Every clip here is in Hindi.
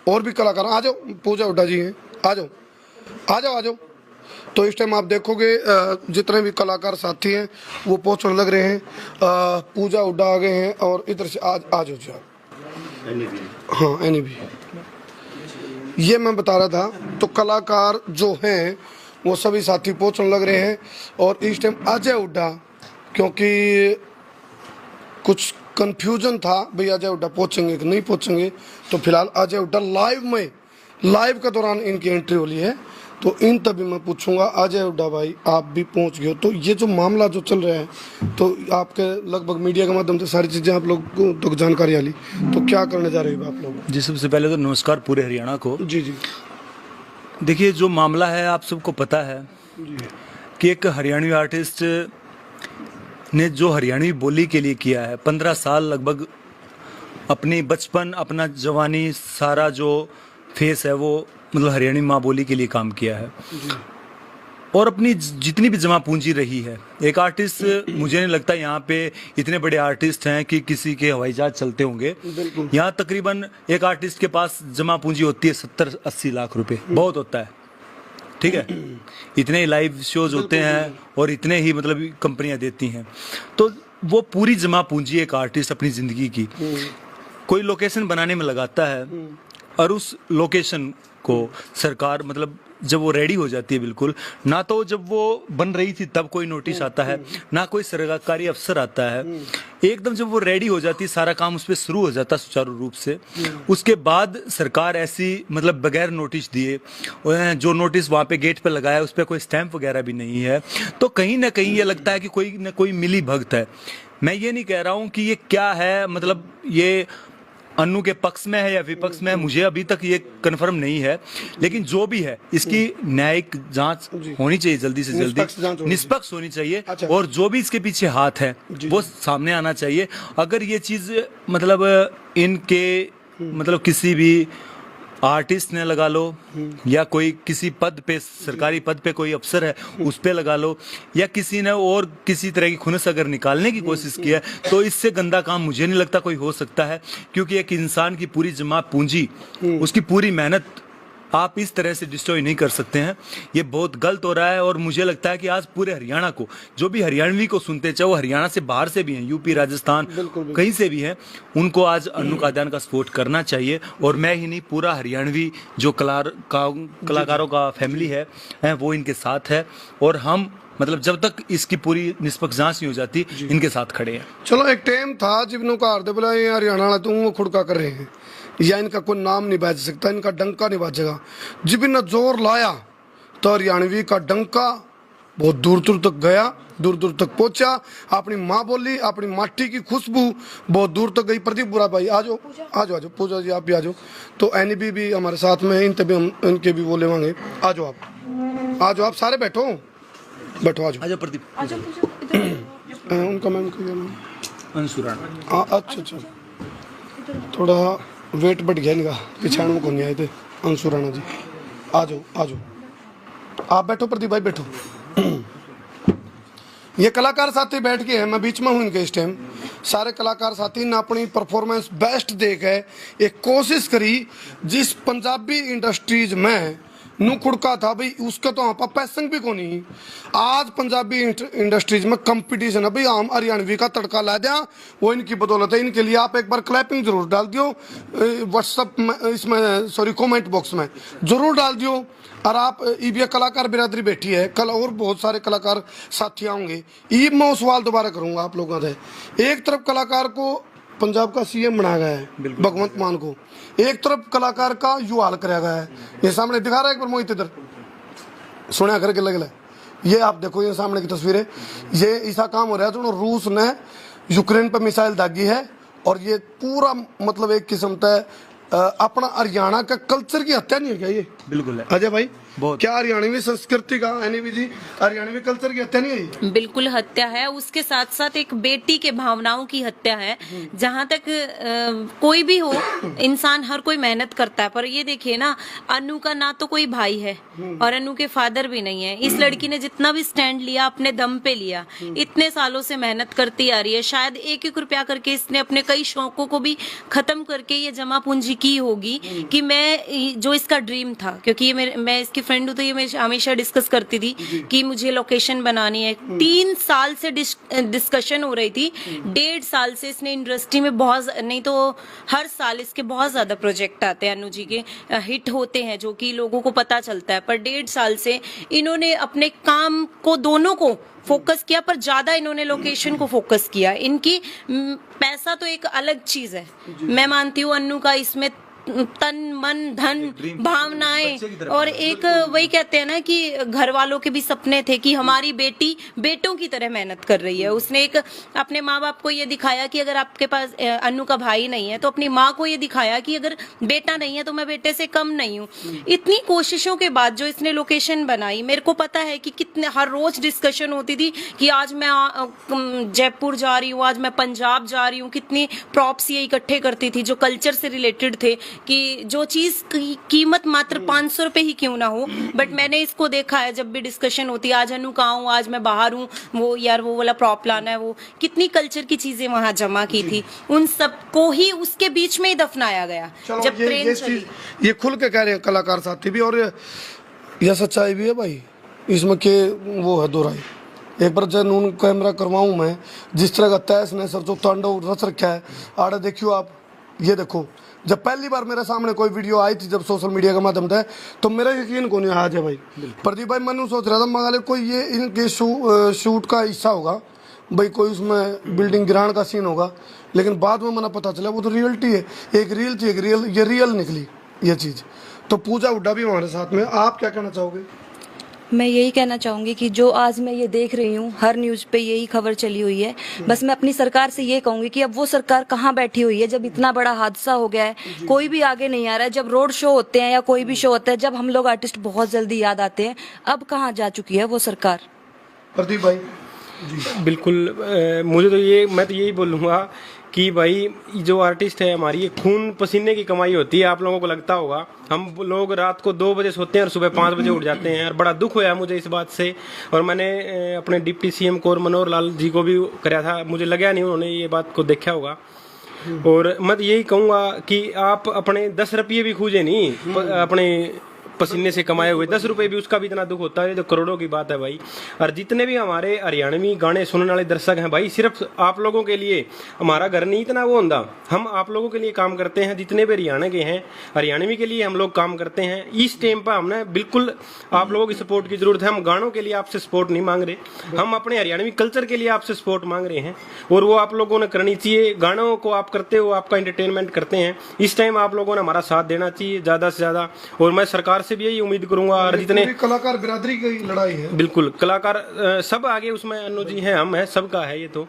और भी कलाकार आ जाओ, पूजा हुड्डा जी हैं, आ जाओ आ जाओ आ जाओ। तो इस टाइम आप देखोगे जितने भी कलाकार साथी हैं वो पहुंचने लग रहे हैं। पूजा हुड्डा आ गए हैं और इधर से आ जाओ जी आप। हाँ एनएबी, ये मैं बता रहा था। तो कलाकार जो हैं वो सभी साथी पहुंचने लग रहे हैं और इस टाइम अजय हुड्डा, क्योंकि कुछ कंफ्यूजन था भाई अजय हुड्डा पहुंचेंगे कि नहीं पहुंचेंगे, तो फिलहाल अजय हुड्डा लाइव के दौरान इनकी एंट्री वाली है। तो इन तभी मैं पूछूंगा अजय हुड्डा भाई आप भी पहुंच गए हो, तो ये जो मामला जो चल रहा है, तो आपके लगभग मीडिया के माध्यम से सारी चीज़ें आप लोग को तो जानकारी आली, तो क्या करने जा रहे हो आप लोग? जी सबसे पहले तो नमस्कार पूरे हरियाणा को। जी जी। देखिए जो मामला है आप सबको पता है कि एक हरियाणवी आर्टिस्ट ने जो हरियाणवी बोली के लिए किया है 15 साल लगभग, अपनी बचपन अपना जवानी सारा जो फेस है वो मतलब हरियाणवी माँ बोली के लिए काम किया है और अपनी जितनी भी जमा पूंजी रही है। एक आर्टिस्ट, मुझे नहीं लगता यहाँ पे इतने बड़े आर्टिस्ट हैं कि किसी के हवाई जहाज चलते होंगे। यहाँ तकरीबन एक आर्टिस्ट के पास जमा पूंजी होती है 70-80 लाख रुपए, बहुत होता है, ठीक है। इतने ही लाइव शोज होते हैं और इतने ही मतलब कंपनियां देती हैं, तो वो पूरी जमा पूंजी एक आर्टिस्ट अपनी जिंदगी की कोई लोकेशन बनाने में लगाता है और उस लोकेशन को सरकार मतलब जब वो रेडी हो जाती है बिल्कुल, ना तो जब वो बन रही थी तब कोई नोटिस आता है, ना कोई सरकारी अफसर आता है, एकदम जब वो रेडी हो जाती है सारा काम उस पर शुरू हो जाता है सुचारू रूप से। उसके बाद सरकार ऐसी मतलब बगैर नोटिस दिए, जो नोटिस वहाँ पे गेट पे लगाया उस पर कोई स्टैंप वगैरह भी नहीं है, तो कहीं ना कहीं ये लगता है कि कोई ना कोई मिली भगत है। मैं ये नहीं कह रहा हूँ कि ये क्या है, मतलब ये अन्नू के पक्ष में है या विपक्ष में है, मुझे अभी तक ये कंफर्म नहीं है, लेकिन जो भी है इसकी न्यायिक जांच होनी चाहिए, जल्दी से जल्दी निष्पक्ष होनी चाहिए। अच्छा। और जो भी इसके पीछे हाथ है वो सामने आना चाहिए। अगर ये चीज मतलब इनके मतलब किसी भी आर्टिस्ट ने लगा लो या कोई किसी पद पे सरकारी पद पे कोई अफसर है उस पे लगा लो, या किसी ने और किसी तरह की खुनस अगर निकालने की कोशिश की है, तो इससे गंदा काम मुझे नहीं लगता कोई हो सकता है। क्योंकि एक इंसान की पूरी जमा पूंजी, उसकी पूरी मेहनत आप इस तरह से डिस्ट्रॉय नहीं कर सकते हैं, ये बहुत गलत हो रहा है। और मुझे लगता है कि आज पूरे हरियाणा को, जो भी हरियाणवी को सुनते, चाहे वो हरियाणा से बाहर से भी हैं, यूपी राजस्थान कहीं से भी हैं, उनको आज अन्नू कादियान का सपोर्ट करना चाहिए। और मैं ही नहीं, पूरा हरियाणवी जो कलाकारों का फैमिली है वो इनके साथ है, और हम मतलब जब तक इसकी पूरी निष्पक्ष जांच नहीं हो जाती इनके साथ खड़े हैं। चलो एक टाइम था जिन्हों का हरदे बोला ये हरियाणा वाला तुम वो खुड़का कर रहे हैं, या इनका कोई नाम नहीं बाज सकता, इनका डंका नहीं बाजेगा। जब इन्हें जोर लाया तो हरियाणवी का डंका बहुत दूर दूर तक गया, दूर दूर तक पहुंचा। अपनी माँ बोली, अपनी माटी की खुशबू बहुत दूर तक गई। प्रदीप बुरा भाई आ जाओ आ जाओ, पूजा जी आप भी आ जाओ। तो एनबी भी हमारे साथ में है, इन तभी हम इनके भी वो लेवांगे। आ जाओ आ जाओ, आप सारे बैठो बैठो, आ जाओ प्रदीप। उनका मैम अंशु राणा। अच्छा, थोड़ा वेट बढ़ गया इनका, पिछाड़ में कौन आए थे। अंशु राणा जी आ जाओ आप बैठो, प्रदीप भाई बैठो। ये कलाकार साथी बैठ के हैं, मैं बीच में हूँ इनके इस टाइम। सारे कलाकार साथी ने अपनी परफॉर्मेंस बेस्ट दे के एक कोशिश करी, जिस पंजाबी इंडस्ट्रीज में नू खुड़का था भाई उसका तो आप पैसन भी को नहीं। आज पंजाबी इंडस्ट्रीज में कंपटीशन है भाई, हम हरियाणवी का तड़का ला दिया, वो इनकी बदौलत है। इनके लिए आप एक बार क्लैपिंग जरूर डाल दियो व्हाट्सएप में, इसमें सॉरी कमेंट बॉक्स में जरूर डाल दियो। और आप ये कलाकार बिरादरी बैठी है, कल और बहुत सारे कलाकार साथी आएंगे। ये मैं सवाल दोबारा करूंगा आप लोगों से। एक तरफ कलाकार को पंजाब का सीएम बनाया गया है भगवंत मान को, एक तरफ कलाकार का यू हाल कराया गया है। ये सामने दिखा रहा है एक बार मोहित, इधर सुना करके लगे, ये आप देखो ये सामने की तस्वीर है। ये ऐसा काम हो रहा है जो रूस ने यूक्रेन पर मिसाइल दागी है, और ये पूरा मतलब एक किस्म का अपना हरियाणा का कल्चर की हत्या नहीं है क्या ये? बिल्कुल है अजय भाई। बहुत। क्या हरियाणवी संस्कृति का, एनवी जी, हरियाणवी कल्चर की हत्या नहीं है? बिल्कुल हत्या है। उसके साथ साथ एक बेटी के भावनाओं की हत्या है। जहां तक कोई भी हो, इंसान हर कोई मेहनत करता है, पर ये देखिए ना, अनु का ना तो कोई भाई है और अनु के फादर भी नहीं है। इस लड़की ने जितना भी स्टैंड लिया अपने दम पे लिया, इतने सालों से मेहनत करती आ रही है। शायद एक एक रुपया करके इसने अपने कई शौकों को भी खत्म करके ये जमा पूंजी की होगी कि मैं, जो इसका ड्रीम था, क्योंकि ये मैं इसकी फ्रेंड हूँ तो ये मैं हमेशा डिस्कस करती थी कि मुझे लोकेशन बनानी है। 3 साल से डिस्कशन हो रही थी। 1.5 साल से इसने इंडस्ट्री में बहुत, नहीं तो हर साल इसके बहुत ज्यादा प्रोजेक्ट आते हैं, अनु जी के हिट होते हैं, जो कि लोगों को पता चलता है। पर 1.5 साल से इन्होंने अपने काम को, दोनों को फोकस किया, पर ज्यादा इन्होंने लोकेशन को फोकस किया। इनकी पैसा तो एक अलग चीज है, मैं मानती हूँ अनु का इसमें तन मन धन भावनाएं, और एक वही कहते हैं ना कि घर वालों के भी सपने थे कि हमारी बेटी बेटों की तरह मेहनत कर रही है। उसने एक अपने माँ बाप को ये दिखाया कि अगर आपके पास अनु का भाई नहीं है तो अपनी माँ को ये दिखाया कि अगर बेटा नहीं है तो मैं बेटे से कम नहीं हूँ। इतनी कोशिशों के बाद जो इसने लोकेशन बनाई, मेरे को पता है कि कितने हर रोज डिस्कशन होती थी कि आज मैं जयपुर जा रही हूँ, आज मैं पंजाब जा रही हूँ। कितनी प्रॉप्स ये इकट्ठे करती थी जो कल्चर से रिलेटेड थे, कि जो चीज की कीमत मात्र 500 रुपए ही क्यों ना हो, बट मैंने इसको देखा है जब भी डिस्कशन होती है, आज अनु कहाँ हूँ, आज मैं बाहर हूँ, वो यार वो वाला प्रॉप लाना है, वो कितनी कल्चर की चीजें वहां जमा की थी, उन सबको ही उसके बीच में ही दफनाया गया। जब ट्रेन चली, ये खुल के कह रहे हैं कलाकार साथी भी, और यह सच्चाई भी है भाई, इसमें के वो है दो राय। एक बार जब कैमरा करवाऊं मैं, जिस तरह का तैस ने सर जो तांडव रच रखा है आड़े, देखियो आप, ये देखो, जब पहली बार मेरे सामने कोई वीडियो आई थी जब सोशल मीडिया के माध्यम से, तो मेरा यकीन को नहीं आज है भाई। प्रदीप भाई मनु सोच रहा था मंगाले कोई ये इनके शूट का हिस्सा होगा भाई, कोई उसमें बिल्डिंग गिरान का सीन होगा, लेकिन बाद में मना पता चला वो तो रियलिटी है। एक रील थी, एक रियल, ये रियल निकली ये चीज़। तो पूजा हुड्डा भी हमारे साथ में, आप क्या कहना चाहोगे? मैं यही कहना चाहूंगी कि जो आज मैं ये देख रही हूँ, हर न्यूज पे यही खबर चली हुई है। बस मैं अपनी सरकार से ये कहूंगी कि अब वो सरकार कहाँ बैठी हुई है जब इतना बड़ा हादसा हो गया है, कोई भी आगे नहीं आ रहा है। जब रोड शो होते हैं या कोई भी शो होता है, जब हम लोग आर्टिस्ट बहुत जल्दी याद आते हैं, अब कहाँ जा चुकी है वो सरकार? प्रदीप भाई बिल्कुल, मुझे तो ये, मैं तो यही बोलूँगा कि भाई जो आर्टिस्ट है हमारी, ये खून पसीने की कमाई होती है। आप लोगों को लगता होगा हम लोग रात को 2 बजे सोते हैं और सुबह 5 बजे उठ जाते हैं, और बड़ा दुख होया मुझे इस बात से। और मैंने अपने डिप्टी सीएम को और मनोहर लाल जी को भी कराया था, मुझे लगा नहीं उन्होंने ये बात को देखा होगा। और मैं तो यही कहूँगा कि आप अपने 10 रुपये भी खूजे नहीं, अपने पसीने से कमाए हुए 10 रुपए भी, उसका भी इतना दुख होता है, तो करोड़ों की बात है भाई। और जितने भी हमारे हरियाणवी गाने सुनने वाले दर्शक हैं भाई, सिर्फ आप लोगों के लिए हमारा घर नहीं इतना वो होता, हम आप लोगों के लिए काम करते हैं। जितने भी हरियाणा के हैं, हरियाणवी के लिए हम लोग काम करते हैं। इस टाइम पर हमने बिल्कुल आप लोगों की सपोर्ट की जरूरत है। हम गानों के लिए आपसे सपोर्ट नहीं मांग रहे, हम अपने हरियाणवी कल्चर के लिए आपसे सपोर्ट मांग रहे हैं, और वो आप लोगों ने करनी चाहिए। गानों को आप करते हो, आपका एंटरटेनमेंट करते हैं, इस टाइम आप लोगों ने हमारा साथ देना चाहिए ज्यादा से ज्यादा। और मैं सरकार से भी यही उम्मीद करूंगा, और जितने कलाकार बिरादरी की लड़ाई है, बिल्कुल कलाकार सब आगे उसमें, अनु जी हैं, हम हैं, सबका है, ये तो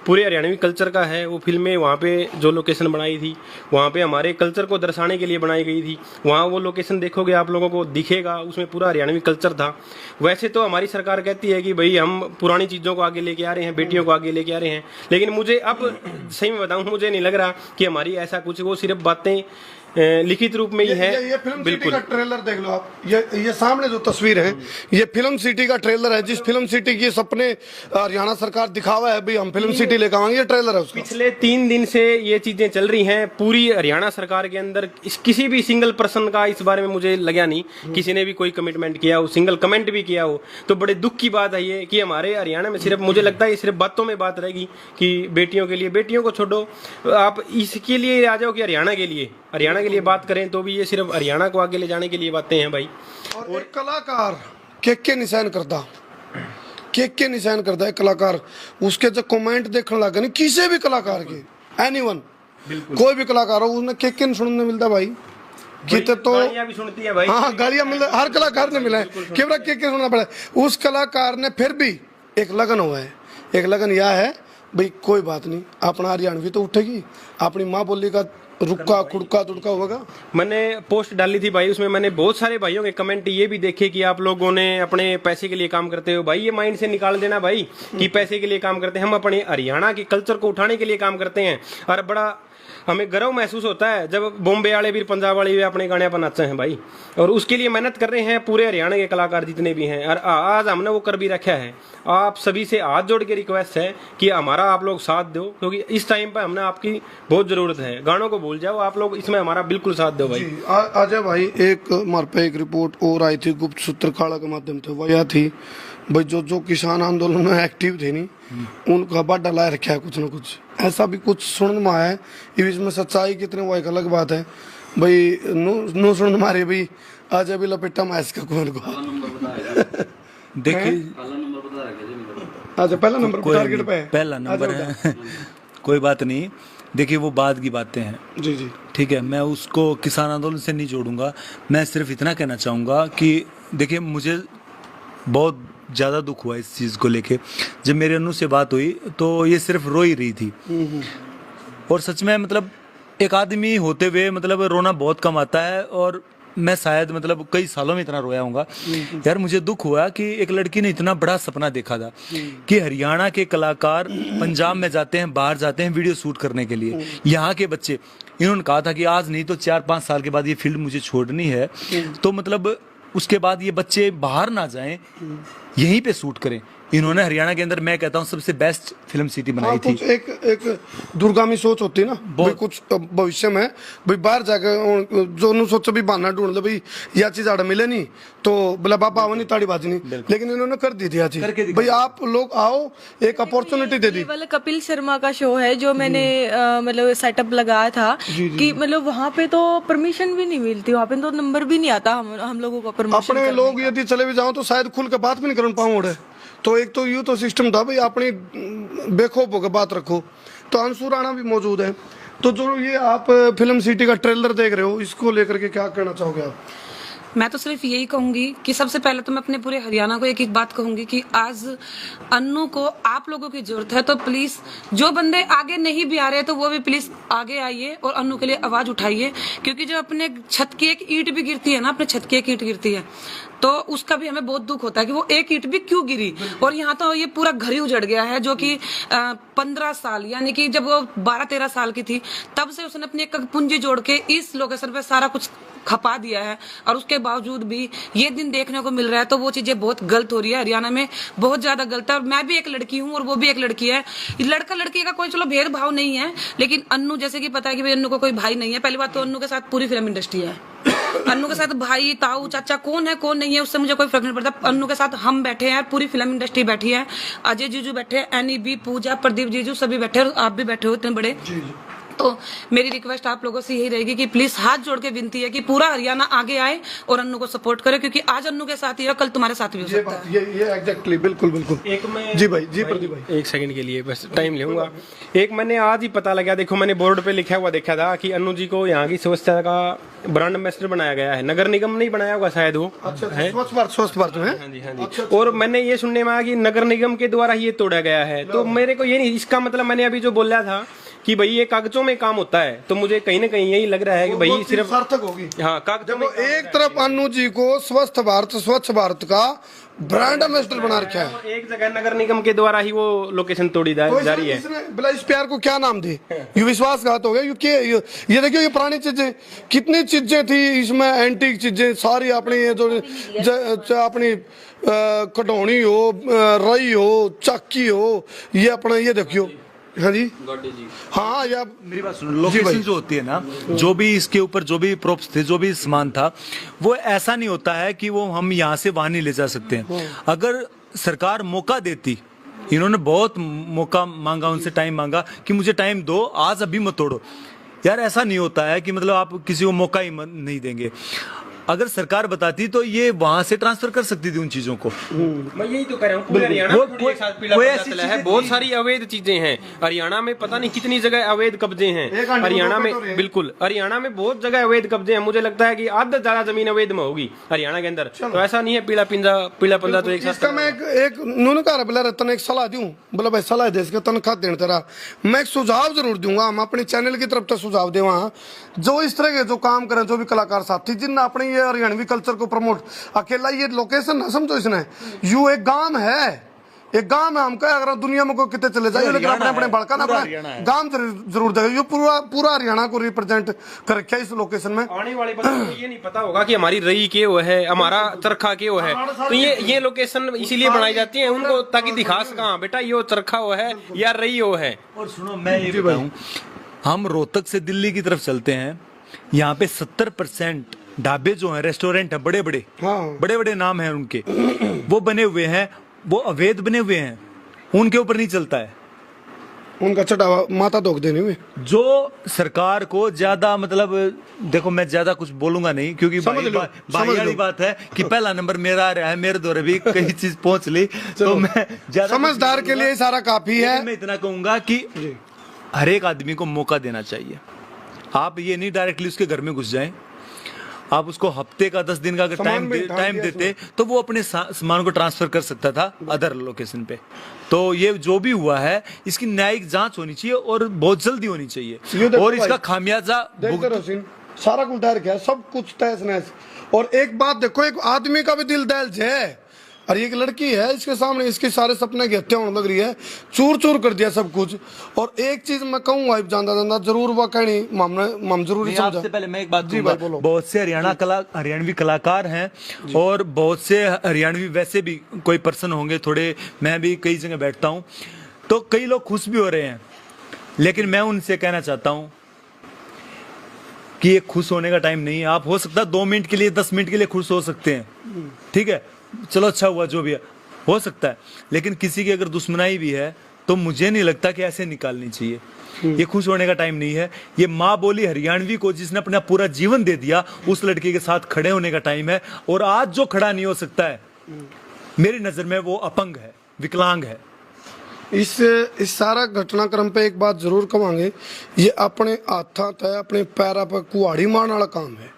पूरे हरियाणवी कल्चर का है। वो फिल्में वहाँ पे जो लोकेशन बनाई थी, वहाँ पे हमारे कल्चर को दर्शाने के लिए बनाई गई थी। वहाँ वो लोकेशन देखोगे आप लोगों को दिखेगा, उसमें पूरा हरियाणवी कल्चर था। वैसे तो हमारी सरकार कहती है कि भाई हम पुरानी चीज़ों को आगे लेके आ रहे हैं, बेटियों को आगे लेके आ रहे हैं, लेकिन मुझे अब सही में बताऊँ, मुझे नहीं लग रहा कि हमारी ऐसा कुछ, वो सिर्फ बातें लिखित रूप में ही है। ये फिल्म सिटी का ट्रेलर देख लो आप, ये सामने जो तस्वीर है, ये फिल्म सिटी का ट्रेलर है। जिस फिल्म सिटी की सपने हरियाणा सरकार दिखावा है भाई, हम फिल्म सिटी लेकर आएंगे, ये ट्रेलर है उसका। पिछले 3 दिन से ये चीजें चल रही हैं पूरी हरियाणा सरकार के अंदर। किसी भी सिंगल पर्सन का इस बारे में मुझे लगा नहीं, किसी ने भी कोई कमिटमेंट किया हो, सिंगल कमेंट भी किया हो, तो बड़े दुख की बात है ये कि हमारे हरियाणा में सिर्फ, मुझे लगता है ये सिर्फ बातों में बात रहेगी कि बेटियों के लिए, बेटियों को छोड़ो, आप इसके लिए आ जाओ कि हरियाणा के लिए बात करें, तो भी ये सिर्फ हरियाणा को आगे ले जाने के लिए बातें हैं भाई। और एक कलाकार के निशान करता है कलाकार, उसके जो कमेंट देखने लगा नहीं, किसी भी कलाकार के, एनीवन, कोई भी कलाकार हो, उसने के सुनने मिलता भाई, कितने तो गालियां भी सुनती है भाई। हाँ, गालियां मिल, हर कलाकार ने मिला है, केवल के सुनना पड़ा। उस कलाकार ने फिर भी एक लगन हुआ है, एक लगन यह है भाई, कोई बात नहीं, अपना हरियाणवी तो उठेगी, अपनी माँ बोली का रुक्का खुड़का तुड़का होगा। मैंने पोस्ट डाली थी भाई, उसमें मैंने बहुत सारे भाइयों के कमेंट ये भी देखे कि आप लोगों ने अपने पैसे के लिए काम करते हो। भाई ये माइंड से निकाल देना भाई कि पैसे के लिए काम करते हैं। हम अपने हरियाणा के कल्चर को उठाने के लिए काम करते हैं और बड़ा हमें गर्व महसूस होता है जब बॉम्बे वाले भी पंजाब वाले भी अपने गाने पर नाचते हैं भाई, और उसके लिए मेहनत कर रहे हैं पूरे हरियाणा के कलाकार जितने भी हैं। और आज हमने वो कर भी रखा है। आप सभी से हाथ जोड़ के रिक्वेस्ट है कि हमारा आप लोग साथ दो, क्योंकि इस टाइम पर हमने आपकी बहुत जरूरत है। गानों को भूल जाओ आप लोग, इसमें हमारा बिल्कुल साथ दो भाई। आजा भाई, एक हमारे पे एक रिपोर्ट और आई थी गुप्त सूत्र काड़ा के माध्यम से, वह यह थी भाई जो किसान आंदोलन में एक्टिव थे नहीं उनका बाडा ला रखा है कुछ न कुछ, ऐसा भी कुछ सुनने में आया है। इसमें सच्चाई कितने वो एक अलग बात है भाई। नो सुन मारे भाई आज अभी लपेटा माइस का कौन को देखिए अच्छा पहला नंबर टारगेट पे है, पहला नंबर है कोई बात नहीं। देखिए वो बाद की बातें हैं जी जी ठीक है, मैं उसको किसान आंदोलन से नहीं जोड़ूंगा। मैं सिर्फ इतना कहना चाहूँगा कि देखिए मुझे बहुत ज़्यादा दुख हुआ इस चीज़ को लेके। जब मेरे अनु से बात हुई तो ये सिर्फ रो ही रही थी, और सच में मतलब एक आदमी होते हुए मतलब रोना बहुत कम आता है, और मैं शायद मतलब कई सालों में इतना रोया हूँगा। यार मुझे दुख हुआ कि एक लड़की ने इतना बड़ा सपना देखा था कि हरियाणा के कलाकार पंजाब में जाते हैं, बाहर जाते हैं वीडियो शूट करने के लिए। यहाँ के बच्चे, इन्होंने कहा था कि आज नहीं तो 4-5 साल के बाद ये फील्ड मुझे छोड़नी है, तो मतलब उसके बाद ये बच्चे बाहर ना जाएं, यहीं पे शूट करें। इन्होंने हरियाणा के अंदर मैं कहता हूँ सबसे बेस्ट फिल्म सिटी बनाई थी। कुछ एक दूरगामी सोच होती है ना भाई, कुछ भविष्य में भाई बाहर जाकर जो नु सोचो भी बहाना ढूंढ लो भाई यह चीज आड़ मिले नहीं तो बोला बाबा आओ नहीं ताड़ी बाजी नहीं, लेकिन इन्होंने कर दी थी यह चीज भाई आप लोग आओ, एक अपॉर्चुनिटी दे दी। वाला कपिल शर्मा का शो है जो मैंने मतलब सेटअप लगाया था कि मतलब वहाँ पे तो परमिशन भी नहीं मिलती, वहाँ पे तो नंबर भी नहीं आता हम लोगों को परमिशन। अपने लोग यदि चले भी जाओ तो शायद खुल के बात भी नहीं कर पाऊंगे। तो एक तो यूँ तो सिस्टम था भाई अपनी बेखौफ होकर बात रखो, तो अंशु राणा भी मौजूद है। तो जो ये आप फिल्म सिटी का ट्रेलर देख रहे हो, इसको लेकर के क्या कहना चाहोगे आप? मैं तो सिर्फ यही कहूंगी कि सबसे पहले तो मैं अपने पूरे हरियाणा को एक एक बात कहूंगी कि आज अन्नू को आप लोगों की जरूरत है, तो प्लीज जो बंदे आगे नहीं भी आ रहे तो वो भी प्लीज आगे आइए और अन्नू के लिए आवाज उठाइए, क्योंकि जो अपने छत की एक ईंट भी गिरती है ना, अपने छत की एक ईंट गिरती है तो उसका भी हमें बहुत दुख होता है कि वो एक ईंट भी क्यों गिरी। और यहाँ तो ये पूरा घर ही उजड़ गया है, जो कि 15 साल यानी कि जब वो 12-13 साल की थी तब से उसने अपनी एक पूंजी जोड़ के इस लोकेशन पे सारा कुछ खपा दिया है, और उसके बावजूद भी ये दिन देखने को मिल रहा है। तो वो चीजें बहुत गलत हो रही है हरियाणा में, बहुत ज्यादा गलत है। और मैं भी एक लड़की हूँ और वो भी एक लड़की है, लड़का लड़की का कोई चलो भेदभाव नहीं है, लेकिन अन्नू जैसे कि पता है कि भाई अन्नू को कोई भाई नहीं है। पहली बात तो अन्नू के साथ पूरी फिल्म इंडस्ट्री है, अन्नू के साथ भाई ताऊ चाचा कौन है कौन नहीं है उससे मुझे कोई फर्क नहीं पड़ता। अन्नू के साथ हम बैठे हैं, पूरी फिल्म इंडस्ट्री बैठी है, अजय जीजू बैठे हैं, एनी बी, पूजा, प्रदीप जीजू सभी बैठे हैं, आप भी बैठे हो इतने बड़े। तो मेरी रिक्वेस्ट आप लोगों से यही रहेगी कि प्लीज हाथ जोड़ के विनती है कि पूरा हरियाणा आगे आए और अन्नू को सपोर्ट करे, क्योंकि आज अन्नू के साथ ही है, कल तुम्हारे साथ भी हो सकता है। ये एग्जैक्टली बिल्कुल बिल्कुल। एक मैं जी भाई, जी प्रदीप भाई, एक सेकंड के लिए बस टाइम लूंगा। एक मैंने आज ही पता लगा, देखो मैंने बोर्ड पे लिखा हुआ देखा था कि अन्नू जी को यहाँ की स्वच्छता का ब्रांड एम्बेसडर बनाया गया है। नगर निगम नहीं बनाया होगा शायद, वो है स्वच्छ भारत में। हाँ जी हाँ जी। और मैंने ये सुनने में आया कि नगर निगम के द्वारा ही ये तोड़ा गया है। तो मेरे को ये नहीं, इसका मतलब मैंने अभी जो बोला था कि भाई ये कागजों में काम होता है, तो मुझे कहीं ना कहीं यही लग रहा है कि भाई सिर्फ सार्थक होगी। हाँ कागजों में एक तरफ अन्नू जी को स्वच्छ भारत का ब्रांड एम्बेसडर बना रखा है, एक जगह नगर निगम के द्वारा ही वो लोकेशन तोड़ी जा रही है। बोला इस प्यार को क्या नाम दे, ये विश्वासघात हो गया। ये देखियो ये पुरानी चीजें, कितनी चीजें थी इसमें, एंटीक चीजें सारी अपनी जो अपनी कटौनी हो, रई हो, चाकी हो, ये अपना ये देखियो। हाँ जी हाँ यार मेरी बात सुनो, लोकेशन जो होती है ना, जो भी इसके ऊपर जो भी प्रोप्स थे, जो भी सामान था, वो ऐसा नहीं होता है कि वो हम यहाँ से वहां नहीं ले जा सकते हैं। अगर सरकार मौका देती, इन्होंने बहुत मौका मांगा, उनसे टाइम मांगा कि मुझे टाइम दो, आज अभी मत तोड़ो। यार ऐसा नहीं होता है कि मतलब आप किसी को मौका ही नहीं देंगे। अगर सरकार बताती तो ये वहां से ट्रांसफर कर सकती थी उन चीजों को। मैं यही तो कह रहा हूँ, पूरे हरियाणा में थोड़ी एक साथ पीला कोई पता ऐसी चला चीजें है, बहुत थी। सारी अवैध चीजें हैं हरियाणा में, पता नहीं कितनी जगह अवैध कब्जे हैं एक घंटे हरियाणा में में। तो रहे। बिल्कुल, हरियाणा में बहुत जगह अवैध कब्जे हैं। मुझे लगता है कि आधा ज्यादा जमीन अवैध में होगी हरियाणा के अंदर। तो ऐसा नहीं है पीला पंजा तो एक साथ। इसका मैं एक नून का बोला रतन एक सलाह दूं, बोला भाई सलाह दे इसके तनख्वाह देने तेरा मैं एक सुझाव जरूर दूंगा। हम अपने चैनल की तरफ से सुझाव दे वहाँ जो इस तरह के जो काम करें, जो भी कलाकार साथी जिनने अपने ये हरियाणवी कल्चर को प्रमोट, अकेला ये लोकेशन ना समझो इसने, यू एक गांव है, एक गांव है। हम कहे अगर दुनिया में कोई कितने चले जाए, लेकिन अपने अपने बड़का ना अपने गांव जरूर देगा। ये पूरा हरियाणा को रिप्रेजेंट कर रखा है इस लोकेशन में। आने वाले बच्चों को ये नहीं पता होगा कि हमारी रई के वो है, हमारा चरखा के वो है। तो ये लोकेशन इसीलिए बनाई जाती है उनको, ताकि दिखा सका बेटा ये चरखा वो है या रई वो है। और सुनो मैं ये बताऊं, हम रोहतक से दिल्ली की तरफ चलते हैं, यहाँ पे 70% ढाबे जो हैं, रेस्टोरेंट हैं, बड़े बड़े नाम हैं उनके, वो बने हुए हैं, वो अवैध बने हुए हैं, उनके ऊपर नहीं चलता है। उनका चढ़ावा माता धोख देने में जो सरकार को ज्यादा मतलब, देखो मैं ज्यादा कुछ बोलूंगा नहीं, क्योंकि भाई वाली बात है कि पहला नंबर मेरा आ रहा है, मेरे द्वारा भी कई चीज पहुंच ली, तो मैं ज्यादा समझदार के लिए सारा काफी है। मैं इतना कहूंगा कि हर एक आदमी को मौका देना चाहिए। आप ये नहीं डायरेक्टली उसके घर में घुस जाएं, आप उसको हफ्ते का 10 दिन का अगर टाइम देते तो वो अपने सामान को ट्रांसफर कर सकता था अदर लोकेशन पे। तो ये जो भी हुआ है इसकी न्यायिक जांच होनी चाहिए और बहुत जल्दी होनी चाहिए, और इसका खामियाजा सारा कुछ डर गया, सब कुछ तहस नहस। और एक बात देखो, एक आदमी का भी दिल दहल है, और ये एक लड़की है, इसके सामने इसके सारे सपने की हत्या होने लग रही है, चूर चूर कर दिया सब कुछ। और एक चीज मैं कहूंगा जानदा जरूर वह कहनी माम जरूरी समझा। आपसे पहले मैं एक बात कहूंगा, बहुत से हरियाणवी कलाकार हैं, और बहुत से हरियाणवी वैसे भी कोई पर्सन होंगे थोड़े, मैं भी कई जगह बैठता हूं तो कई लोग खुश भी हो रहे हैं, लेकिन मैं उनसे कहना चाहता हूं कि ये खुश होने का टाइम नहीं है। आप हो सकता है 2 मिनट के लिए 10 मिनट के लिए खुश हो सकते हैं, ठीक है, चलो अच्छा हुआ जो भी है, हो सकता है, लेकिन किसी की अगर दुश्मनाई भी है तो मुझे नहीं लगता कि ऐसे निकालनी चाहिए। ये खुश होने का टाइम नहीं है। ये माँ बोली हरियाणवी को जिसने अपना पूरा जीवन दे दिया, उस लड़के के साथ खड़े होने का टाइम है। और आज जो खड़ा नहीं हो सकता है, मेरी नजर में वो अपंग है, विकलांग है। इस सारा घटनाक्रम पे एक बात जरूर कहांगे, ये अपने हाथा तय अपने पैरा पर कुहाड़ी मारने वाला काम है,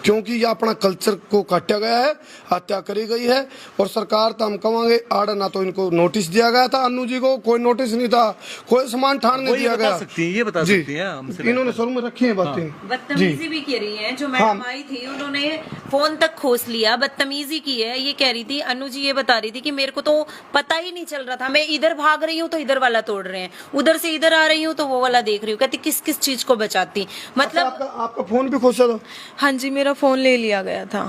क्योंकि ये अपना कल्चर को काटा गया है, हत्या करी गई है। और सरकार तो हम कहेंगे आड़ ना तो इनको नोटिस दिया गया था, अन्नू जी को कोई नोटिस नहीं था, कोई सामान ठान नहीं दिया गया। ये बता सकती हैं हमसे, इन्होंने शुरू में रखी है बातें, बदतमीजी भी की रही है। जो मैडम आई थी उन्होंने फोन तक खोस लिया, बदतमीजी की है। ये कह रही थी, अनु जी ये बता रही थी कि मेरे को तो पता ही नहीं चल रहा था, मैं इधर भाग रही हूँ तो इधर वाला तोड़ रहे हैं, उधर से इधर आ रही हूँ तो वो वाला देख रही हूँ। कहती किस किस चीज को बचाती, मतलब आपका फोन भी खोसा था? हाँ जी, मेरा फोन ले लिया गया था।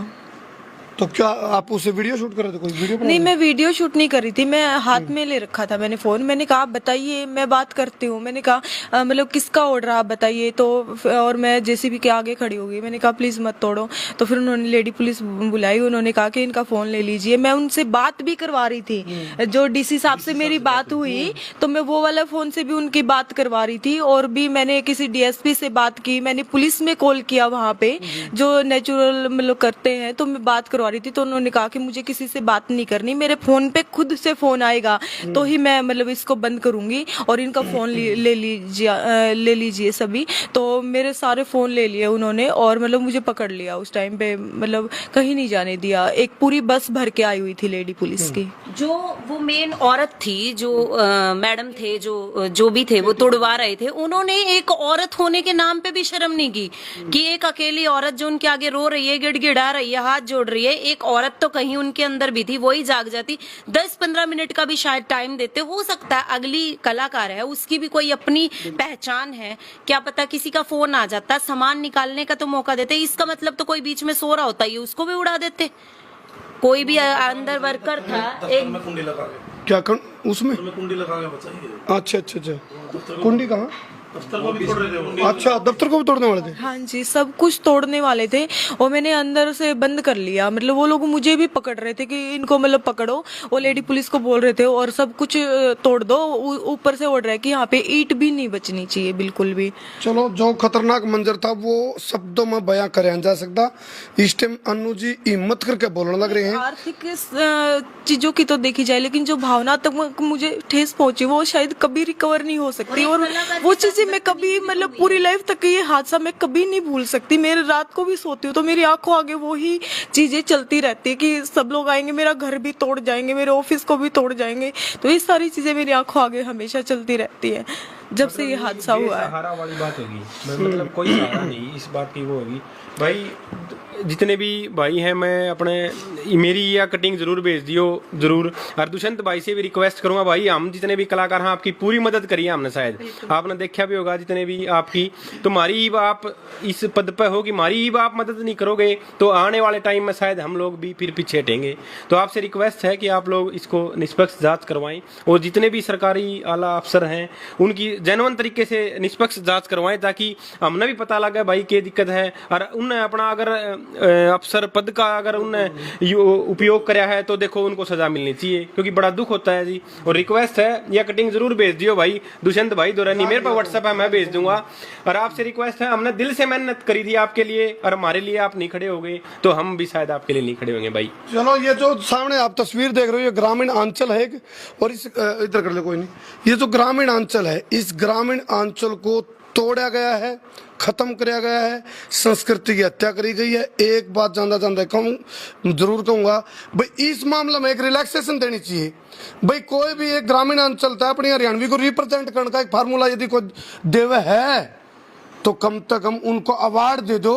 तो क्या आप उसे वीडियो शूट कर रहे थे? कोई वीडियो नहीं, मैं वीडियो शूट नहीं कर रही थी, मैं हाथ में ले रखा था मैंने फोन। मैंने कहा आप बताइए, मैं बात करती हूँ। मैंने कहा मतलब किसका ऑर्डर आप बताइए। तो और मैं जेसीबी के आगे खड़ी हो गई, मैंने कहा प्लीज मत तोड़ो। तो फिर उन्होंने लेडी पुलिस बुलाई, उन्होंने कहा कि इनका फोन ले लीजिए। मैं उनसे बात भी करवा रही थी, जो डीसी साहब से मेरी बात हुई तो मैं वो वाला फोन से भी उनकी बात करवा रही थी। और भी मैंने किसी डीएसपी से बात की, मैंने पुलिस में कॉल किया वहाँ पे जो नेचुरल मतलब करते हैं, तो मैं बात करवा रही थी। तो उन्होंने कहा कि मुझे किसी से बात नहीं करनी, मेरे फोन पे खुद से फोन आएगा तो ही मैं मतलब इसको बंद करूंगी, और इनका फोन ले लीजिए सभी। तो मेरे सारे फोन ले लिए उन्होंने, और मतलब मुझे पकड़ लिया उस टाइम पे, मतलब कहीं नहीं जाने दिया। एक पूरी बस भर के आई हुई थी लेडी पुलिस की। जो वो मेन औरत थी, जो मैडम थे, जो भी थे वो तोड़वा रहे थे, उन्होंने एक औरत होने के नाम पे भी शर्म नहीं की कि एक अकेली औरत जो उनके आगे रो रही है, गिड़गिड़ा रही है, हाथ जोड़ रही है, एक औरत तो कहीं उनके अंदर भी थी, वही जाग जाती। 10-15 मिनट का भी शायद टाइम देते, हो सकता है अगली कलाकार है उसकी भी कोई अपनी पहचान है, क्या पता किसी का फोन आ जाता, सामान निकालने का तो मौका देते। इसका मतलब तो कोई बीच में सो रहा होता है, उसको भी उड़ा देते। कोई भी अंदर वर्कर था, एक क्या उसमें कुंडी लगा के बचाइए। अच्छा, कुंडी कहाँ? अच्छा, दफ्तर को भी तोड़ने वाले थे? हाँ जी, सब कुछ तोड़ने वाले थे और मैंने अंदर से बंद कर लिया। मतलब वो लोग मुझे भी पकड़ रहे थे कि इनको मतलब पकड़ो, वो लेडी पुलिस को बोल रहे थे और सब कुछ तोड़ दो। ऊपर से ऑर्डर है कि यहाँ पे ईंट भी नहीं बचनी चाहिए बिल्कुल भी। चलो, जो खतरनाक मंजर था वो शब्दों में बयां करे जा सकता। इस टाइम अन्नू जी हिम्मत करके बोलने लग रहे हैं। आर्थिक चीजों की तो देखी जाए, लेकिन जो भावनात्मक मुझे ठेस पहुंची वो शायद कभी रिकवर नहीं हो सकती। और वो चीजें मैं कभी मतलब पूरी लाइफ तक ये हादसा मैं कभी नहीं भूल सकती। मेरे रात को भी सोती हूँ तो मेरी आंखों आगे वो ही चीजें चलती रहती है कि सब लोग आएंगे, मेरा घर भी तोड़ जाएंगे, मेरे ऑफिस को भी तोड़ जाएंगे। तो ये सारी चीजें मेरी आंखों आगे हमेशा चलती रहती है जब से ये हादसा हुआ है। सहारा वाली बात होगी, मतलब कोई सहारा नहीं इस बात की वो होगी। भाई जितने भी भाई हैं, मैं अपने मेरी या कटिंग जरूर भेज दियो जरूर। और दुष्यंत भाई से भी रिक्वेस्ट करूंगा, भाई हम जितने भी कलाकार हैं आपकी पूरी मदद करिए। हमने शायद आपने देखा भी होगा जितने भी आपकी, तो हमारी आप इस पद पे हो कि हमारी आप मदद नहीं करोगे तो आने वाले टाइम में शायद हम लोग भी फिर पीछे हटेंगे। तो आपसे रिक्वेस्ट है कि आप लोग इसको निष्पक्ष जांच करवाएं और जितने भी सरकारी आला अफसर हैं उनकी जेन्युइन तरीके से निष्पक्ष जांच करवाएं, ताकि हमने भी पता लगे भाई क्या दिक्कत है। और उनने अपना अगर अफसर पद का अगर उनने उपयोग कराया है तो देखो उनको सजा मिलनी चाहिए, क्योंकि बड़ा दुख होता है जी। और रिक्वेस्ट है, या कटिंग जरूर भेज दियो भाई दुष्यंत भाई दोरानी, मेरे पास व्हाट्सएप है, मैं भेज दूंगा। और आपसे रिक्वेस्ट है, हमने दिल से मेहनत करी थी आपके लिए और हमारे लिए आप नहीं खड़े हो गए तो हम भी शायद आपके लिए नहीं खड़े होंगे भाई। चलो, ये जो सामने आप तस्वीर देख रहे हो ये ग्रामीण अंचल है और इस इधर कर ले कोई नहीं, ये जो ग्रामीण अंचल है इस ग्रामीण अंचल को तोड़ा गया है, खत्म किया गया है, संस्कृति की हत्या करी गई है। एक बात जानना जरूर कहूंगा भाई, इस मामले में एक रिलैक्सेशन देनी चाहिए भाई। कोई भी एक ग्रामीण अंचल था अपनी हरियाणवी को रिप्रेजेंट करने का एक फार्मूला यदि कोई देवे है तो कम से कम उनको अवार्ड दे दो,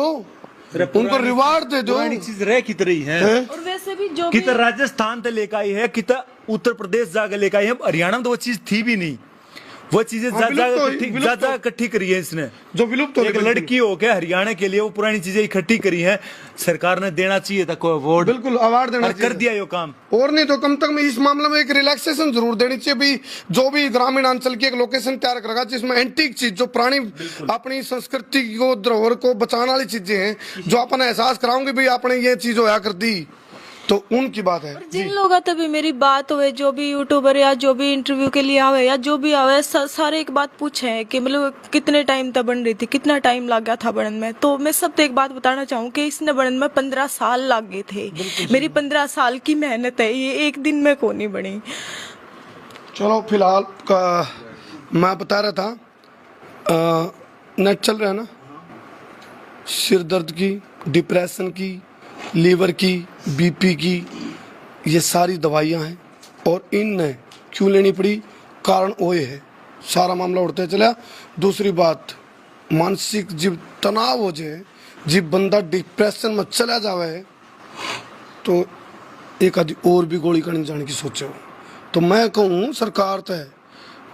उनको रिवार्ड दे दो। चीज रह कित रही है और वैसे भी जो कित राजस्थान से लेकर आई है, कित उत्तर प्रदेश जाकर लेकर आई है, हरियाणा में तो वो चीज थी भी नहीं। वो चीजें ज्यादा इकट्ठी करी है इसने, जो विलुप्त हो एक लड़की हो के हरियाणा के लिए वो पुरानी चीजें इकट्ठी करी है। सरकार ने देना चाहिए था कोई अवार्ड, बिल्कुल अवार्ड देना कर दिया ये काम। और नहीं तो कम तक में इस मामले में एक रिलैक्सेशन जरूर देनी चाहिए भी। जो भी ग्रामीण अंचल की एक लोकेशन तैयार करेगा जिसमें एंटीक चीज, जो पुरानी अपनी संस्कृति को धरोहर को बचाने वाली चीजें हैं, जो अपन एहसास कराऊंगे भाई आपने ये चीज होया कर दी, तो उनकी बात है। जिन लोग तभी मेरी बात हुए, जो भी यूट्यूबर या जो भी इंटरव्यू के लिए आवे या जो भी आवे, सारे एक बात पूछे हैं कि मतलब कितने टाइम तक बन रही थी, कितना टाइम लग गया था बनने में। तो मैं सबसे एक बात बताना चाहूँ कि इसने बनने में 15 साल लग गए थे। मेरी 15 साल की मेहनत है, ये एक दिन में को नहीं बनी। चलो, फिलहाल मैं बता रहा था नेट चल रहा है ना, सिर दर्द की, डिप्रेशन की, लीवर की, बीपी की, ये सारी दवाइयां हैं और इनने क्यों लेनी पड़ी, कारण वो ये है। सारा मामला उड़ते चला। दूसरी बात, मानसिक जब तनाव हो जाए, जब बंदा डिप्रेशन में चला जावे तो एक आदि और भी गोली करने जाने की सोचे हो। तो मैं कहूँ सरकार तो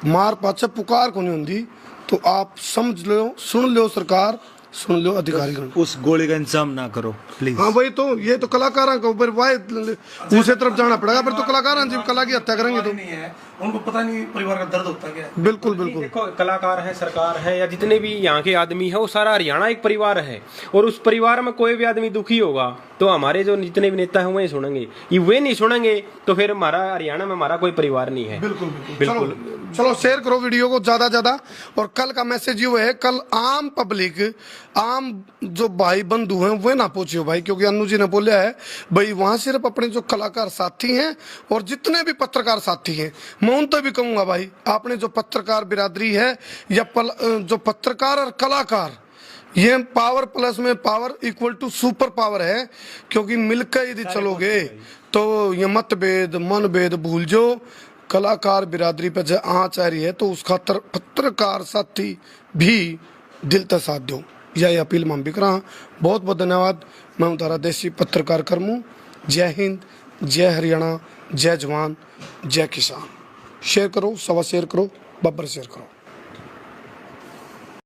मार पाचे पुकार को नहीं होती, तो आप समझ लो, सुन लो, सरकार सुन लो, अधिकारीगण उस गोली का इंतजाम ना करो प्लीज। हाँ भाई, तो ये तो कलाकारों को ऊपर दूसरी तरफ जाना पड़ेगा, फिर तो कलाकार जब कला की हत्या करेंगे तो नहीं है, उनको पता नहीं परिवार का दर्द होता क्या है। बिल्कुल बिल्कुल। देखो, कलाकार है, सरकार है, या जितने भी यहाँ के आदमी है, वो सारा हरियाणा एक परिवार है। और उस परिवार में कोई भी आदमी दुखी होगा तो हमारे जो जितने भी नेता हैं वही सुनेंगे। ये वे नहीं सुनेंगे तो फिर हमारा हरियाणा में हमारा कोई परिवार नहीं है। बिल्कुल बिल्कुल। चलो शेयर करो वीडियो को ज्यादा। और कल का मैसेज ये है, कल आम पब्लिक, आम जो भाई बंधु हैं वे ना पूछियो भाई, क्योंकि अन्नू जी ने बोला है भाई वहां सिर्फ अपने जो कलाकार साथी हैं और जितने भी पत्रकार साथी हैं, मैं उन तो भी कहूंगा भाई, आपने जो पत्रकार बिरादरी है या जो पत्रकार और कलाकार, ये पावर प्लस में power equal to super power है। क्योंकि मिलकर यदि चलोगे तो ये मतभेद मनभेद भूल जो, कलाकार बिरादरी पे जो आँच आ रही है तो उसका पत्रकार साथी भी दिल तक साथ दो, यह अपील मैं भी करा। बहुत बहुत धन्यवाद। मैं तारा देसी पत्रकार कर्मू। जय हिंद, जय हरियाणा, जय जवान, जय किसान। शेयर करो, सवा शेयर करो, बब्बर शेयर करो।